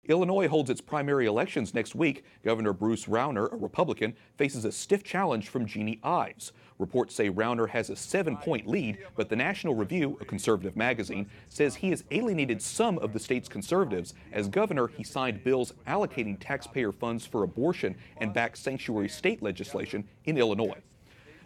Illinois holds its primary elections next week. Governor Bruce Rauner, a Republican, faces a stiff challenge from Jeannie Ives. Reports say Rauner has a 7-point lead, but the National Review, a conservative magazine, says he has alienated some of the state's conservatives. As governor, he signed bills allocating taxpayer funds for abortion and backed sanctuary state legislation in Illinois.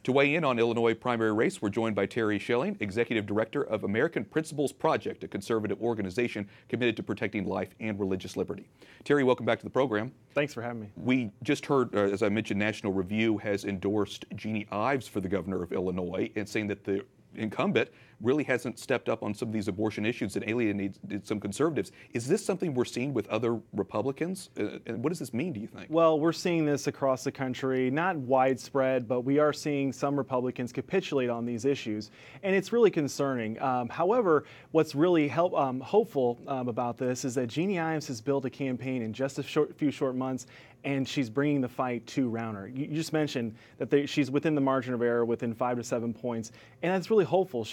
To weigh in on Illinois primary race, we're joined by Terry Schilling, Executive Director of American Principles Project, a conservative organization committed to protecting life and religious liberty. Terry, welcome back to the program. Thanks for having me. We just heard, as I mentioned, National Review has endorsed Jeannie Ives for the governor of Illinois and saying that the incumbent really hasn't stepped up on some of these abortion issues and alienated some conservatives. Is this something we're seeing with other Republicans? And what does this mean, do you think? Well, we're seeing this across the country, not widespread, but we are seeing some Republicans capitulate on these issues, and it's really concerning. However, what's really hopeful about this is that Jeannie Ives has built a campaign in just a few short months, and she's bringing the fight to Rauner. You just mentioned that she's within the margin of error, within 5 to 7 points, and that's really hopeful.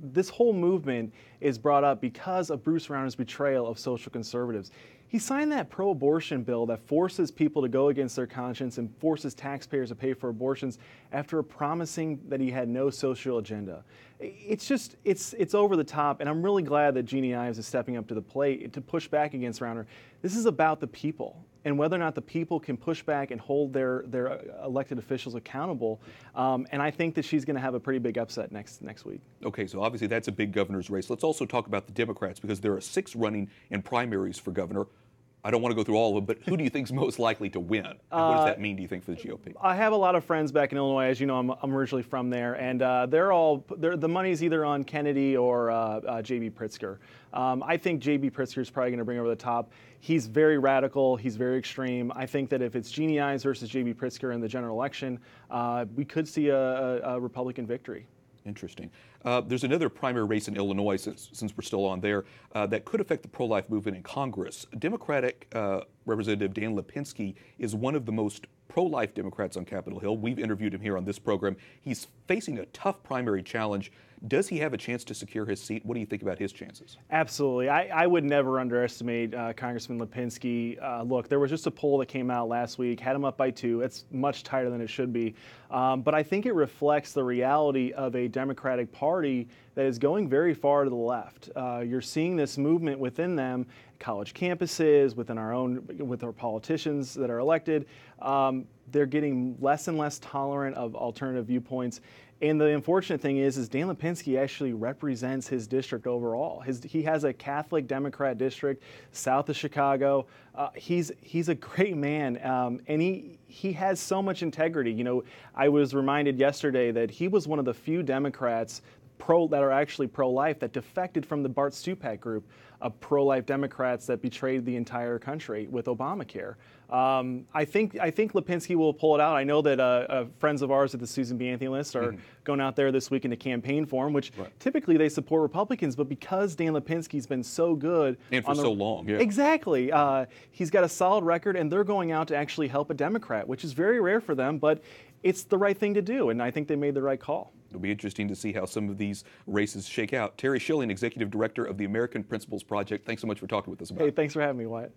This whole movement is brought up because of Bruce Rauner's betrayal of social conservatives. He signed that pro-abortion bill that forces people to go against their conscience and forces taxpayers to pay for abortions after promising that he had no social agenda. It's over the top, and I'm really glad that Jeannie Ives is stepping up to the plate to push back against Rauner. This is about the people and whether or not the people can push back and hold their elected officials accountable. And I think that she's going to have a pretty big upset next week. Okay, so obviously that's a big governor's race. Let's also talk about the Democrats, because there are 6 running in primaries for governor. I don't want to go through all of them, but who do you think is most likely to win? And what does that mean, do you think, for the GOP? I have a lot of friends back in Illinois. As you know, I'm originally from there, and the money's either on Kennedy or J.B. Pritzker. I think J.B. Pritzker is probably going to bring over the top. He's very radical. He's very extreme. I think that if it's Jeannie Ives versus J.B. Pritzker in the general election, we could see a Republican victory. Interesting. There's another primary race in Illinois, since we're still on there, that could affect the pro-life movement in Congress. Democratic Representative Dan Lipinski is one of the most pro-life Democrats on Capitol Hill. We've interviewed him here on this program. He's facing a tough primary challenge. Does he have a chance to secure his seat? What do you think about his chances? Absolutely. I would never underestimate Congressman Lipinski. Look, there was just a poll that came out last week, had him up by 2. It's much tighter than it should be. But I think it reflects the reality of a Democratic Party that is going very far to the left. You're seeing this movement within them, college campuses, with our politicians that are elected. They're getting less and less tolerant of alternative viewpoints. And the unfortunate thing is Dan Lipinski actually represents his district overall. He has a Catholic Democrat district south of Chicago. He's a great man, and he has so much integrity. You know, I was reminded yesterday that he was one of the few Democrats that are actually pro-life that defected from the Bart Stupak group of pro-life Democrats that betrayed the entire country with Obamacare. I think Lipinski will pull it out. I know that friends of ours at the Susan B. Anthony list are going out there this weekend to campaign for him, which typically they support Republicans, but because Dan Lipinski's been so good and for so long, exactly, he's got a solid record, and they're going out to actually help a Democrat, which is very rare for them, but it's the right thing to do, and I think they made the right call. It'll be interesting to see how some of these races shake out. Terry Schilling, Executive Director of the American Principles Project, thanks so much for talking with us about it. Hey, thanks for having me, Wyatt.